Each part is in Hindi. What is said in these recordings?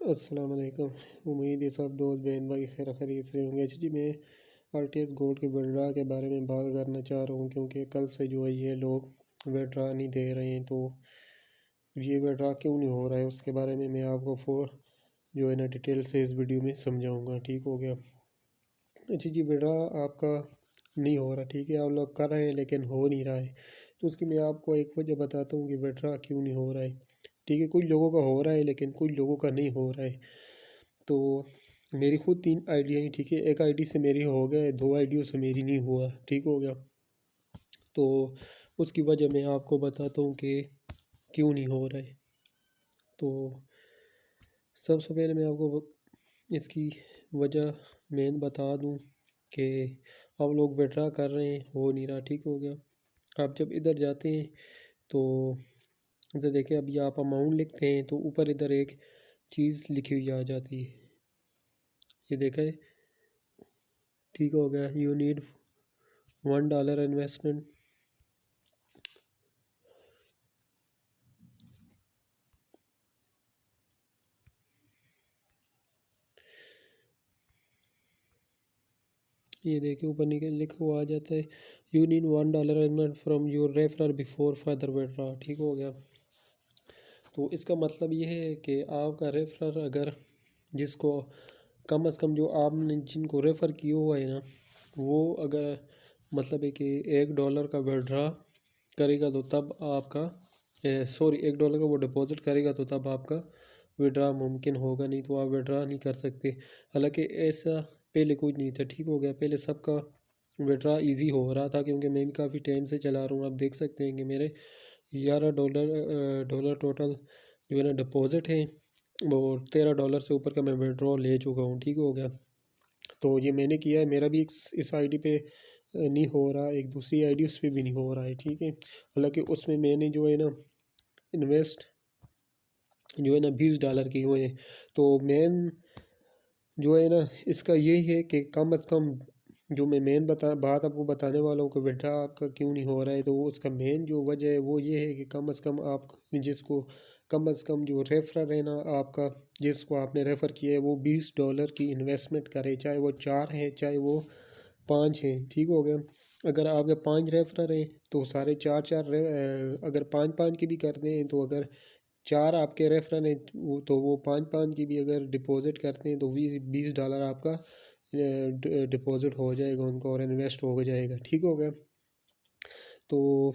अस्सलाम वालेकुम। उम्मीद है सब दोस्त बहन भाई खैर खैरियत से होंगे। अच्छा जी, मैं आरटीएस गोल्ड के विड्रा के बारे में बात करना चाह रहा हूँ क्योंकि कल से जो है ये लोग विड्रा नहीं दे रहे हैं। तो ये विड्रा क्यों नहीं हो रहा है उसके बारे में मैं आपको जो है ना डिटेल से इस वीडियो में समझाऊंगा। ठीक हो गया। अच्छा जी, विड्रा आपका नहीं हो रहा, ठीक है, आप लोग कर रहे हैं लेकिन हो नहीं रहा है। तो उसकी मैं आपको एक वजह बताता हूँ कि विड्रा क्यों नहीं हो रहा है। ठीक है, कुछ लोगों का हो रहा है लेकिन कुछ लोगों का नहीं हो रहा है। तो मेरी खुद 3 आईडियाँ हैं, ठीक है, एक आईडी से मेरी हो गए, 2 आईडियों से मेरी नहीं हुआ। ठीक हो गया। तो उसकी वजह मैं आपको बताता हूँ कि क्यों नहीं हो रहा है। तो सबसे पहले मैं आपको इसकी वजह मेन बता दूँ कि आप लोग विड्रा कर रहे हैं, हो नहीं रहा। ठीक हो गया। आप जब इधर जाते हैं तो इधर देखिए, अभी आप अमाउंट लिखते हैं तो ऊपर इधर एक चीज़ लिखी हुई आ जाती है, ये देखा है। ठीक हो गया। You need $1 investment. ये देखिए ऊपर निकल लिखा हुआ आ जाता है, you need $1 investment from your referrer before further withdraw. ठीक हो गया। तो इसका मतलब ये है कि आपका रेफरर अगर जिसको कम से कम जो आपने जिनको रेफ़र किया हुआ है ना, वो अगर मतलब है कि $1 का विड्रॉ करेगा तो तब आपका $1 का वो डिपॉज़िट करेगा तो तब आपका विड्रा मुमकिन होगा, नहीं तो आप विड्रा नहीं कर सकते। हालांकि ऐसा पहले कुछ नहीं था। ठीक हो गया। पहले सबका विड्रा इजी हो रहा था क्योंकि मैं भी काफ़ी टाइम से चला रहा हूँ। आप देख सकते हैं कि मेरे $11 टोटल जो है ना डिपॉज़िट है, और $13 से ऊपर का मैं विड्रॉ ले चुका हूँ। ठीक हो गया। तो ये मैंने किया है, मेरा भी इस आईडी पे नहीं हो रहा, एक दूसरी आईडी उस पर भी नहीं हो रहा है। ठीक है। हालांकि उसमें मैंने जो है ना इन्वेस्ट जो है ना $20 की हुए हैं। तो मेन जो है ना इसका यही है कि कम से कम जो मैं मेन बात आपको बताने वाला हूँ कि विड्रा आपका क्यों नहीं हो रहा है, तो उसका मेन जो वजह है वो ये है कि कम से कम आप जिसको कम से कम जो रेफरर है ना आपका, जिसको आपने रेफ़र किया है, वो $20 की इन्वेस्टमेंट करे, चाहे वो 4 हैं चाहे वो 5 हैं। ठीक हो गया। अगर आपके 5 रेफरर हैं तो सारे चार चार अगर 5-5 की भी करते हैं, तो अगर 4 आपके रेफरल हैं तो वो 5-5 की भी अगर डिपॉज़िट करते हैं तो $20 आपका डिपॉज़िट हो जाएगा उनका और इन्वेस्ट हो जाएगा। ठीक हो गया। तो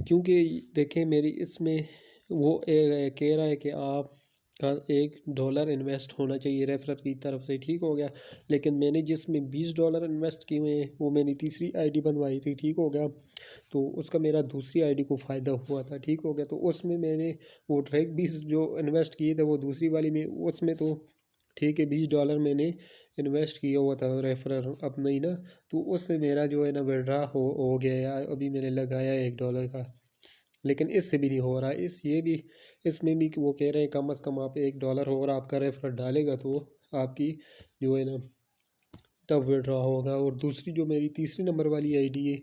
क्योंकि देखें मेरी इसमें वो कह रहा है कि आप का $1 इन्वेस्ट होना चाहिए रेफरर की तरफ से। ठीक हो गया। लेकिन मैंने जिसमें $20 इन्वेस्ट किए हुए हैं वो मैंने तीसरी आईडी बनवाई थी। ठीक हो गया। तो उसका मेरा दूसरी आईडी को फ़ायदा हुआ था। ठीक हो गया। तो उसमें मैंने वो ट्रैक 20 जो इन्वेस्ट किए थे वो दूसरी वाली में उसमें तो ठीक है $20 मैंने इन्वेस्ट किया हुआ था रेफरर अपना ही ना। तो उससे मेरा जो है ना विड्रा हो गया यार, अभी मैंने लगाया $1 का, लेकिन इससे भी नहीं हो रहा। ये भी इसमें भी वो कह रहे हैं कम से कम आप $1 हो और आपका रेफरल डालेगा तो आपकी जो है ना तब विड्रॉ होगा। और दूसरी जो मेरी तीसरी नंबर वाली आईडी है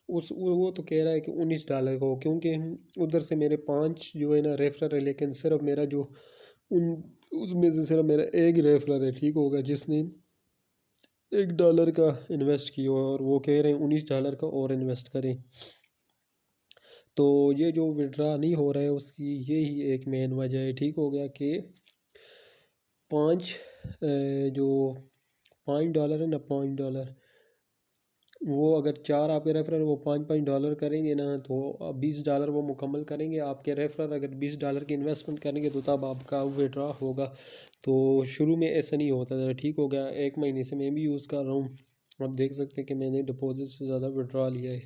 वो तो कह रहा है कि $19 का हो, क्योंकि उधर से मेरे 5 जो है ना रेफरल है, लेकिन सिर्फ मेरा जो उन उसमें से सिर्फ मेरा एक रेफरल है। ठीक होगा, जिसने $1 का इन्वेस्ट किया और वो कह रहे हैं $19 का और इन्वेस्ट करें। तो ये जो विड्रा नहीं हो रहा है उसकी यही एक मेन वजह है। ठीक हो गया कि 5 जो $5 है ना, $5 वो अगर 4 आपके रेफरर वो $5 करेंगे ना, तो $20 वो मुकम्मल करेंगे। आपके रेफरर अगर $20 की इन्वेस्टमेंट करेंगे तो तब आपका विड्रा होगा। तो शुरू में ऐसा नहीं होता था। ठीक हो गया। 1 महीने से मैं भी यूज़ कर रहा हूँ। आप देख सकते हैं कि मैंने डिपॉजिट से ज़्यादा विड्रा लिया है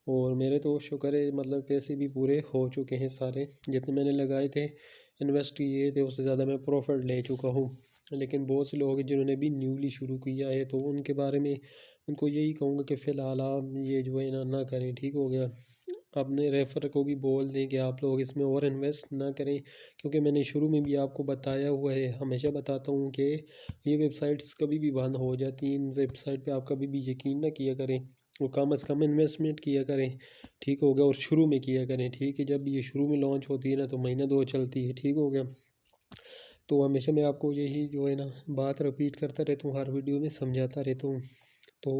और मेरे तो शुक्र है मतलब पैसे भी पूरे हो चुके हैं सारे, जितने मैंने लगाए थे इन्वेस्ट किए थे उससे ज़्यादा मैं प्रॉफिट ले चुका हूँ। लेकिन बहुत से लोग हैं जिन्होंने भी न्यूली शुरू किया है, तो उनके बारे में उनको यही कहूँगा कि फ़िलहाल आप ये जो है ना करें। ठीक हो गया। अपने रेफर को भी बोल दें कि आप लोग इसमें और इन्वेस्ट ना करें, क्योंकि मैंने शुरू में भी आपको बताया हुआ है, हमेशा बताता हूँ कि ये वेबसाइट्स कभी भी बंद हो जाती हैं। इन वेबसाइट पे आप कभी भी यकीन ना किया करें, वो कम से कम इन्वेस्टमेंट किया करें। ठीक हो गया। और शुरू में किया करें। ठीक है, जब ये शुरू में लॉन्च होती है ना तो महीना 2 चलती है। ठीक हो गया। तो हमेशा मैं आपको यही जो है ना बात रिपीट करता रहता हूँ, हर वीडियो में समझाता रहता हूँ। तो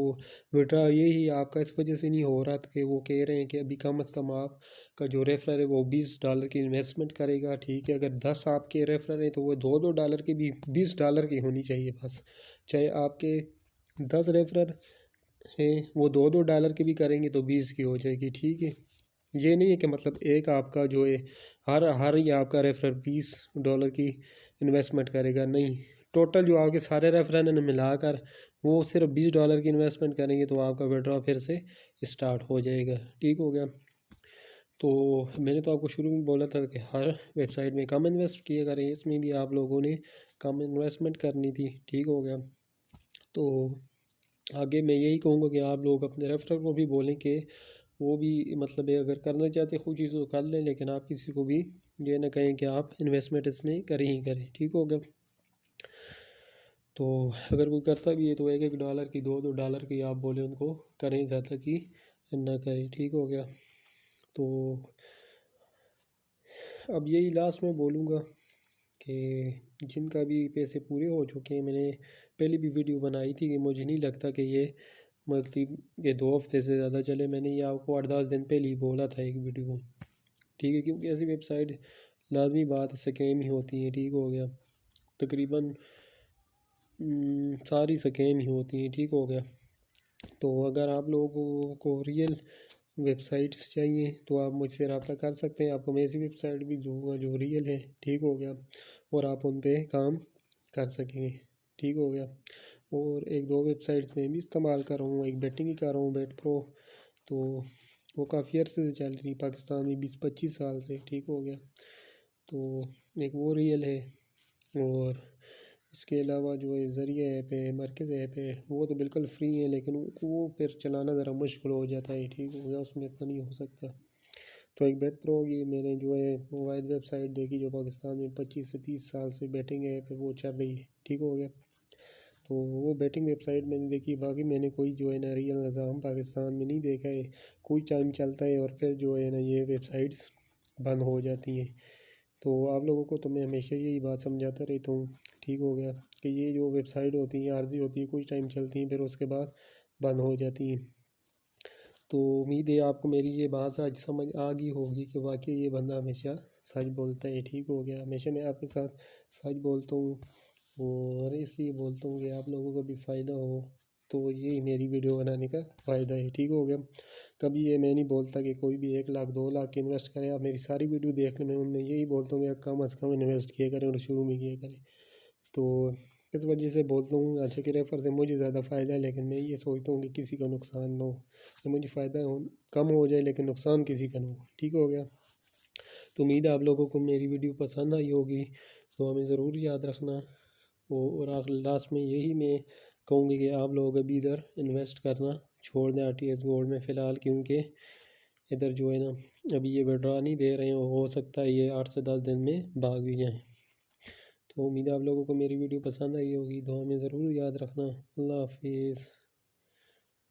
विड्रा यही आपका इस वजह से नहीं हो रहा था कि वो कह रहे हैं कि अभी कम से कम आपका जो रेफरर है वो $20 की इन्वेस्टमेंट करेगा, ठीक है। अगर 10 आपके रेफरर हैं तो वो $2 की भी $20 की होनी चाहिए बस। चाहे आपके 10 रेफरर हैं वो $2 की भी करेंगे तो 20 की हो जाएगी, ठीक है। ये नहीं है कि मतलब एक आपका जो है हर हर ही आपका रेफरर $20 की इन्वेस्टमेंट करेगा, नहीं। टोटल जो आपके सारे रेफरर ने मिलाकर वो सिर्फ $20 की इन्वेस्टमेंट करेंगे तो आपका विड्रॉ फिर से स्टार्ट हो जाएगा, ठीक हो गया। तो मैंने तो आपको शुरू में बोला था कि हर वेबसाइट में कम इन्वेस्ट किया करें, इसमें भी आप लोगों ने कम इन्वेस्टमेंट करनी थी, ठीक हो गया। तो आगे मैं यही कहूँगा कि आप लोग अपने रेफरर को भी बोलें कि वो भी मतलब है अगर करना चाहते हैं खुद चीज़ तो कर लें, लेकिन आप किसी को भी ये ना कहें कि आप इन्वेस्टमेंट इसमें करें ही करें, ठीक हो गया। तो अगर कोई करता भी है तो $1 की $2 की आप बोले उनको करें, ज़्यादा की ना करें, ठीक हो गया। तो अब यही लास्ट में बोलूँगा कि जिनका भी पैसे पूरे हो चुके हैं, मैंने पहले भी वीडियो बनाई थी कि मुझे नहीं लगता कि ये मतलब ये 2 हफ्ते से ज़्यादा चले। मैंने ये आपको 8-10 दिन पहले ही बोला था एक वीडियो में, ठीक है। क्योंकि ऐसी वेबसाइट लाजमी बात स्कैम ही होती है, ठीक हो गया। तकरीबन सारी स्कैम ही होती हैं, ठीक हो गया। तो अगर आप लोगों को रियल वेबसाइट्स चाहिए तो आप मुझसे रब्ता कर सकते हैं। आपको मैं ऐसी वेबसाइट भी दूँगा जो रियल है, ठीक हो गया, और आप उन पे काम कर सकेंगे, ठीक हो गया। और एक दो वेबसाइट्स मैं भी इस्तेमाल कर रहा हूँ, एक बेटिंग की कर रहा हूँ, बेट प्रो। तो वो काफ़ी अर्से से चल रही पाकिस्तान में 20-25 साल से, ठीक हो गया। तो एक वो रियल है, और इसके अलावा जो है ज़रिया ऐप है, मरकज़ ऐप है, वो तो बिल्कुल फ्री है, लेकिन वो फिर चलाना ज़रा मुश्किल हो जाता है, ठीक हो गया, उसमें इतना नहीं हो सकता। तो एक बेट प्रो की मैंने जो है मोबाइल वेबसाइट देखी जो पाकिस्तान में 25 से 30 साल से बैटिंग ऐप है वो चल रही है, ठीक हो गया। तो वो बैटिंग वेबसाइट मैंने देखी, बाकी मैंने कोई जो है ना रियल निज़ाम पाकिस्तान में नहीं देखा है। कोई टाइम चलता है और फिर जो है ना ये वेबसाइट्स बंद हो जाती हैं। तो आप लोगों को तो मैं हमेशा यही बात समझाता रहता हूँ, ठीक हो गया, कि ये जो वेबसाइट होती हैं आर्जी होती है, कुछ टाइम चलती हैं फिर उसके बाद बंद हो जाती हैं। तो उम्मीद है आपको मेरी ये बात आज समझ आ गई होगी कि वाकई ये बंदा हमेशा सच बोलता है, ठीक हो गया। हमेशा मैं आपके साथ सच बोलता हूँ, और इसलिए बोलता हूँ कि आप लोगों को भी फ़ायदा हो। तो यही मेरी वीडियो बनाने का फ़ायदा है, ठीक हो गया। कभी ये मैं नहीं बोलता कि कोई भी 1 लाख 2 लाख इन्वेस्ट करे। आप मेरी सारी वीडियो देख लें, मैं उनमें यही बोलता हूँ कि कम से कम इन्वेस्ट किया करें और शुरू में किया करें। तो इस वजह से बोलता हूँ अच्छा कि रेफर से मुझे ज़्यादा फ़ायदा है, लेकिन मैं ये सोचता हूँ कि किसी का नुकसान ना हो, तो मुझे फ़ायदा हो कम हो जाए लेकिन नुकसान किसी का ना हो, ठीक हो गया। तो उम्मीद है आप लोगों को मेरी वीडियो पसंद आई होगी, तो हमें ज़रूर याद रखना। और आखिर लास्ट में यही मैं कहूँगी कि आप लोग अभी इधर इन्वेस्ट करना छोड़ दें आरटीएस गोल्ड में फ़िलहाल, क्योंकि इधर जो है ना अभी ये विड्रॉ नहीं दे रहे हैं, हो सकता है ये 8 से 10 दिन में भाग भी जाएँ। तो उम्मीद है आप लोगों को मेरी वीडियो पसंद आई होगी, तो हमें ज़रूर याद रखना। अल्लाह हाफिज़।